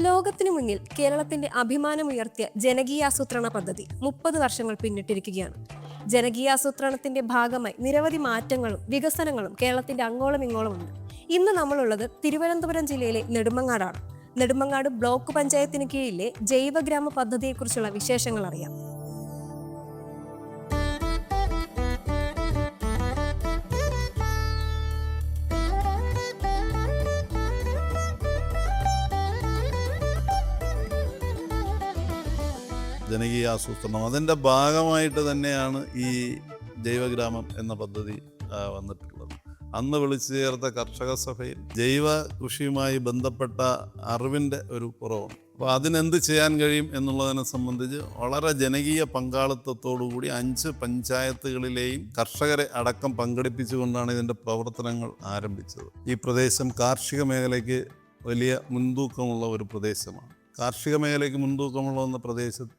ലോകത്തിനു മുന്നിൽ കേരളത്തിന്റെ അഭിമാനമുയർത്തിയ ജനകീയാസൂത്രണ പദ്ധതി 30 വർഷങ്ങൾ പിന്നിട്ടിരിക്കുകയാണ്. ജനകീയാസൂത്രണത്തിന്റെ ഭാഗമായി നിരവധി മാറ്റങ്ങളും വികസനങ്ങളും കേരളത്തിന്റെ അങ്ങോളം ഇങ്ങോളമുണ്ട്. ഇന്ന് നമ്മളുള്ളത് തിരുവനന്തപുരം ജില്ലയിലെ നെടുമങ്ങാടാണ്. നെടുമങ്ങാട് ബ്ലോക്ക് പഞ്ചായത്തിന് കീഴിലെ ജൈവഗ്രാമ പദ്ധതിയെക്കുറിച്ചുള്ള വിശേഷങ്ങൾ അറിയാം. ജനകീയാസൂത്രണം അതിൻ്റെ ഭാഗമായിട്ട് തന്നെയാണ് ഈ ജൈവഗ്രാമം എന്ന പദ്ധതി വന്നിട്ടുള്ളത്. അന്ന് വിളിച്ചു ചേർത്ത കർഷക സഭയിൽ ജൈവ കൃഷിയുമായി ബന്ധപ്പെട്ട അറിവിൻ്റെ ഒരു കുറവുണ്ട്. അപ്പോൾ അതിനെന്ത് ചെയ്യാൻ കഴിയും എന്നുള്ളതിനെ സംബന്ധിച്ച് വളരെ ജനകീയ പങ്കാളിത്തത്തോടുകൂടി 5 പഞ്ചായത്തുകളിലെയും കർഷകരെ അടക്കം പങ്കെടുപ്പിച്ചുകൊണ്ടാണ് ഇതിൻ്റെ പ്രവർത്തനങ്ങൾ ആരംഭിച്ചത്. ഈ പ്രദേശം കാർഷിക മേഖലയ്ക്ക് വലിയ മുൻതൂക്കമുള്ള ഒരു പ്രദേശമാണ്. കാർഷിക മേഖലയ്ക്ക് മുൻതൂക്കമുള്ള പ്രദേശത്ത്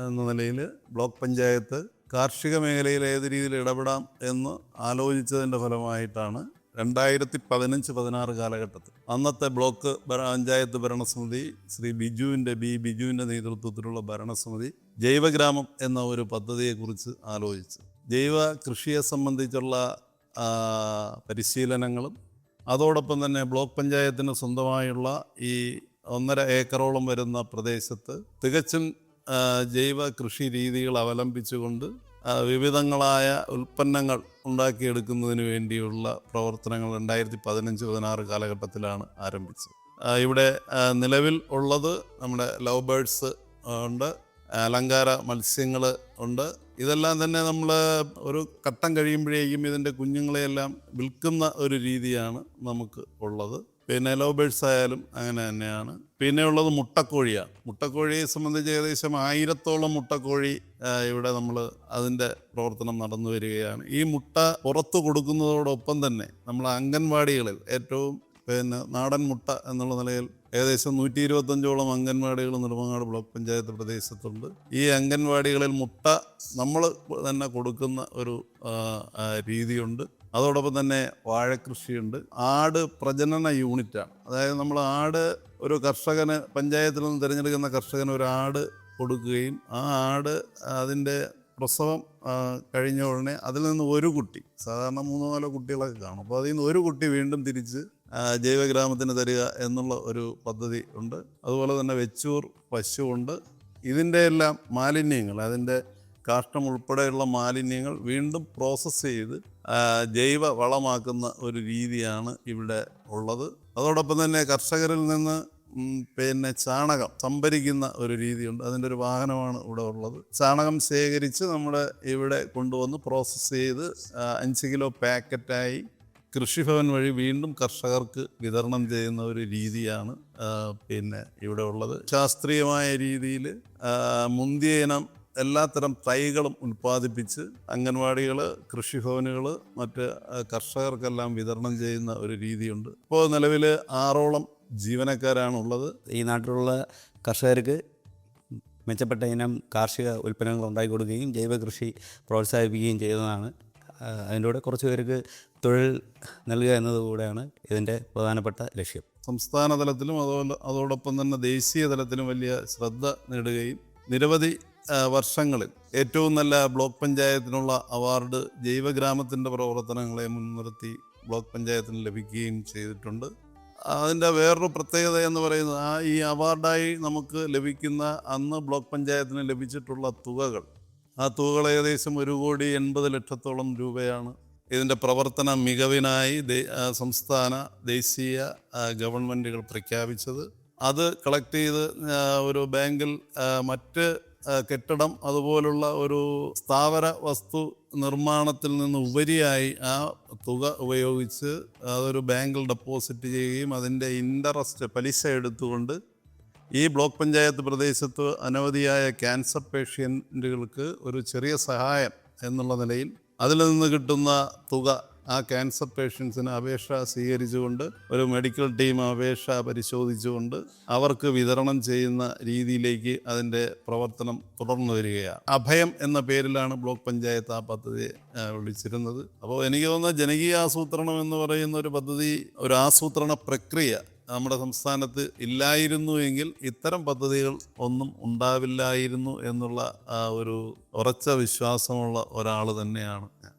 എന്ന നിലയിൽ ബ്ലോക്ക് പഞ്ചായത്ത് കാർഷിക മേഖലയിൽ ഏത് രീതിയിൽ ഇടപെടാം എന്ന് ആലോചിച്ചതിൻ്റെ ഫലമായിട്ടാണ് 2015-16 കാലഘട്ടത്തിൽ അന്നത്തെ ബ്ലോക്ക് പഞ്ചായത്ത് ഭരണസമിതി ശ്രീ ബിജുവിൻ്റെ നേതൃത്വത്തിലുള്ള ഭരണസമിതി ജൈവഗ്രാമം എന്ന ഒരു പദ്ധതിയെക്കുറിച്ച് ആലോചിച്ചു. ജൈവ കൃഷിയെ സംബന്ധിച്ചുള്ള പരിശീലനങ്ങളും അതോടൊപ്പം തന്നെ ബ്ലോക്ക് പഞ്ചായത്തിന് സ്വന്തമായുള്ള ഈ 1.5 ഏക്കറോളം വരുന്ന പ്രദേശത്ത് തികച്ചും ജൈവ കൃഷി രീതികൾ അവലംബിച്ചുകൊണ്ട് വിവിധങ്ങളായ ഉൽപ്പന്നങ്ങൾ ഉണ്ടാക്കിയെടുക്കുന്നതിന് വേണ്ടിയുള്ള പ്രവർത്തനങ്ങൾ 2015-16 കാലഘട്ടത്തിലാണ് ആരംഭിച്ചത്. ഇവിടെ നിലവിൽ ഉള്ളത് നമ്മുടെ ലവ് ബേർഡ്സ് ഉണ്ട്, അലങ്കാര മത്സ്യങ്ങൾ ഉണ്ട്. ഇതെല്ലാം തന്നെ നമ്മൾ ഒരു ഘട്ടം കഴിയുമ്പോഴേക്കും ഇതിൻ്റെ കുഞ്ഞുങ്ങളെയെല്ലാം വിൽക്കുന്ന ഒരു രീതിയാണ് നമുക്ക് ഉള്ളത്. പിന്നെ ലവ് ബേർഡ്സ് ആയാലും അങ്ങനെ തന്നെയാണ്. പിന്നെ ഉള്ളത് മുട്ടക്കോഴിയാണ്. മുട്ടക്കോഴിയെ സംബന്ധിച്ച് ഏകദേശം 1000-ഓളം മുട്ടക്കോഴി ഇവിടെ നമ്മൾ അതിൻ്റെ പ്രവർത്തനം നടന്നു വരികയാണ്. ഈ മുട്ട പുറത്ത് കൊടുക്കുന്നതോടൊപ്പം തന്നെ നമ്മൾ അംഗൻവാടികളിൽ ഏറ്റവും നാടൻ മുട്ട എന്നുള്ള നിലയിൽ ഏകദേശം 125ഓളം അംഗൻവാടികൾ നെടുമങ്ങാട് ബ്ലോക്ക് പഞ്ചായത്ത് പ്രദേശത്തുണ്ട്. ഈ അംഗൻവാടികളിൽ മുട്ട നമ്മൾ തന്നെ കൊടുക്കുന്ന ഒരു രീതിയുണ്ട്. അതോടൊപ്പം തന്നെ വാഴക്കൃഷിയുണ്ട്. ആട് പ്രജനന യൂണിറ്റാണ്. അതായത് നമ്മൾ ആട് ഒരു കർഷകന് പഞ്ചായത്തിൽ നിന്ന് തിരഞ്ഞെടുക്കുന്ന കർഷകന് ഒരു ആട് കൊടുക്കുകയും ആ ആട് അതിൻ്റെ പ്രസവം കഴിഞ്ഞ ഉടനെ അതിൽ നിന്ന് ഒരു കുട്ടി, സാധാരണ 3-4 കുട്ടികളൊക്കെ കാണും, അപ്പോൾ അതിൽ നിന്ന് ഒരു കുട്ടി വീണ്ടും തിരിച്ച് ജൈവഗ്രാമത്തിന് തരിക എന്നുള്ള ഒരു പദ്ധതി ഉണ്ട്. അതുപോലെ തന്നെ വെച്ചൂർ പശുവുണ്ട്. ഇതിൻ്റെ എല്ലാം മാലിന്യങ്ങൾ, അതിൻ്റെ കാഷ്ടം ഉൾപ്പെടെയുള്ള മാലിന്യങ്ങൾ വീണ്ടും പ്രോസസ്സ് ചെയ്ത് ജൈവ വളമാക്കുന്ന ഒരു രീതിയാണ് ഇവിടെ ഉള്ളത്. അതോടൊപ്പം തന്നെ കർഷകരിൽ നിന്ന് ചാണകം സംഭരിക്കുന്ന ഒരു രീതിയുണ്ട്. അതിൻ്റെ ഒരു വാഹനമാണ് ഇവിടെ ഉള്ളത്. ചാണകം ശേഖരിച്ച് നമ്മുടെ ഇവിടെ കൊണ്ടുവന്ന് പ്രോസസ്സ് ചെയ്ത് 5 കിലോ പാക്കറ്റായി കൃഷിഭവൻ വഴി വീണ്ടും കർഷകർക്ക് വിതരണം ചെയ്യുന്ന ഒരു രീതിയാണ് ഇവിടെ ഉള്ളത്. ശാസ്ത്രീയമായ രീതിയിൽ മുന്തിയ ഇനം എല്ലാത്തരം തൈകളും ഉൽപ്പാദിപ്പിച്ച് അംഗൻവാടികൾ, കൃഷിഭവനുകൾ, മറ്റ് കർഷകർക്കെല്ലാം വിതരണം ചെയ്യുന്ന ഒരു രീതിയുണ്ട്. ഇപ്പോൾ നിലവിൽ 6ഓളം ജീവനക്കാരാണുള്ളത്. ഈ നാട്ടിലുള്ള കർഷകർക്ക് മെച്ചപ്പെട്ട ഇനം കാർഷിക ഉൽപ്പന്നങ്ങൾ ഉണ്ടാക്കി കൊടുക്കുകയും ജൈവ കൃഷി പ്രോത്സാഹിപ്പിക്കുകയും ചെയ്യുന്നതാണ്. അതിൻ്റെ കൂടെ കുറച്ച് പേർക്ക് തൊഴിൽ നൽകുക എന്നതുകൂടെയാണ് ഇതിൻ്റെ പ്രധാനപ്പെട്ട ലക്ഷ്യം. സംസ്ഥാന തലത്തിലും അതോടൊപ്പം തന്നെ ദേശീയ തലത്തിലും വലിയ ശ്രദ്ധ നേടുകയും നിരവധി വർഷങ്ങളിൽ ഏറ്റവും നല്ല ബ്ലോക്ക് പഞ്ചായത്തിനുള്ള അവാർഡ് ജൈവഗ്രാമത്തിൻ്റെ പ്രവർത്തനങ്ങളെ മുൻനിർത്തി ബ്ലോക്ക് പഞ്ചായത്തിന് ലഭിക്കുകയും ചെയ്തിട്ടുണ്ട്. അതിൻ്റെ വേറൊരു പ്രത്യേകത എന്ന് പറയുന്നത് ഈ അവാർഡായി നമുക്ക് ലഭിക്കുന്ന അന്ന് ബ്ലോക്ക് പഞ്ചായത്തിന് ലഭിച്ചിട്ടുള്ള തുകകൾ, ആ തുകകൾ ഏകദേശം 1,80,00,000-ഓളം രൂപയാണ്. ഇതിൻ്റെ പ്രവർത്തന മികവിനായി സംസ്ഥാന ദേശീയ ഗവൺമെൻറ്റുകൾ പ്രഖ്യാപിച്ചത്. അത് കളക്ട് ചെയ്ത് ഒരു ബാങ്കിൽ മറ്റ് കെട്ടിടം അതുപോലുള്ള ഒരു സ്ഥാവര വസ്തു നിർമ്മാണത്തിൽ നിന്ന് ഉപരിയായി ആ തുക ഉപയോഗിച്ച് അതൊരു ബാങ്കിൽ ഡെപ്പോസിറ്റ് ചെയ്യുകയും അതിൻ്റെ ഇൻട്രസ്റ്റ് പലിശ എടുത്തുകൊണ്ട് ഈ ബ്ലോക്ക് പഞ്ചായത്ത് പ്രദേശത്ത് അനവധിയായ ക്യാൻസർ പേഷ്യൻറ്റുകൾക്ക് ഒരു ചെറിയ സഹായം എന്നുള്ള നിലയിൽ അതിൽ നിന്ന് കിട്ടുന്ന തുക ആ ക്യാൻസർ പേഷ്യൻസിന് അപേക്ഷ സ്വീകരിച്ചുകൊണ്ട് ഒരു മെഡിക്കൽ ടീം അപേക്ഷ പരിശോധിച്ചുകൊണ്ട് അവർക്ക് വിതരണം ചെയ്യുന്ന രീതിയിലേക്ക് അതിൻ്റെ പ്രവർത്തനം തുടർന്നു വരികയാണ്. അഭയം എന്ന പേരിലാണ് ബ്ലോക്ക് പഞ്ചായത്ത് ആ പദ്ധതിയെ വിളിച്ചിരുന്നത്. അപ്പോൾ എനിക്ക് തോന്നുന്ന ജനകീയ ആസൂത്രണം എന്ന് പറയുന്ന ഒരു പദ്ധതി, ഒരു ആസൂത്രണ പ്രക്രിയ നമ്മുടെ സംസ്ഥാനത്ത് ഇല്ലായിരുന്നു എങ്കിൽ ഇത്തരം പദ്ധതികൾ ഒന്നും ഉണ്ടാവില്ലായിരുന്നു എന്നുള്ള ഒരു ഉറച്ച വിശ്വാസമുള്ള ഒരാൾ തന്നെയാണ് ഞാൻ.